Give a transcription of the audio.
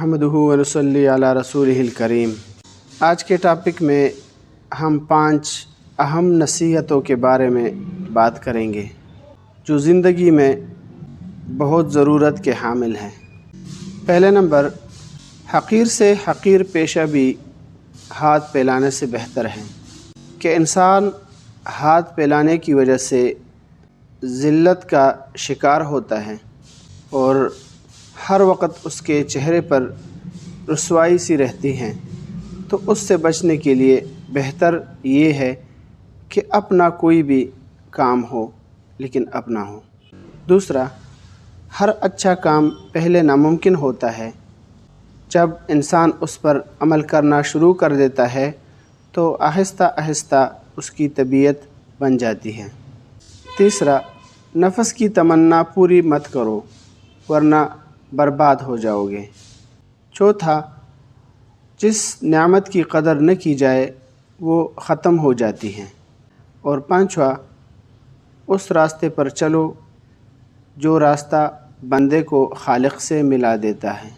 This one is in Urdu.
نحمدہ و نصلی علی رسولہ الکریم۔ آج کے ٹاپک میں ہم 5 اہم نصیحتوں کے بارے میں بات کریں گے جو زندگی میں بہت ضرورت کے حامل ہیں۔ پہلے نمبر، حقیر سے حقیر پیشہ بھی ہاتھ پھیلانے سے بہتر ہے کہ انسان ہاتھ پھیلانے کی وجہ سے ذلت کا شکار ہوتا ہے اور ہر وقت اس کے چہرے پر رسوائی سی رہتی ہیں، تو اس سے بچنے کے لیے بہتر یہ ہے کہ اپنا کوئی بھی کام ہو لیکن اپنا ہو۔ دوسرا، ہر اچھا کام پہلے ناممکن ہوتا ہے، جب انسان اس پر عمل کرنا شروع کر دیتا ہے تو آہستہ آہستہ اس کی طبیعت بن جاتی ہے۔ تیسرا، نفس کی تمنا پوری مت کرو ورنہ برباد ہو جاؤ گے۔ چوتھا، جس نعمت کی قدر نہ کی جائے وہ ختم ہو جاتی ہے۔ اور پانچواں، اس راستے پر چلو جو راستہ بندے کو خالق سے ملا دیتا ہے۔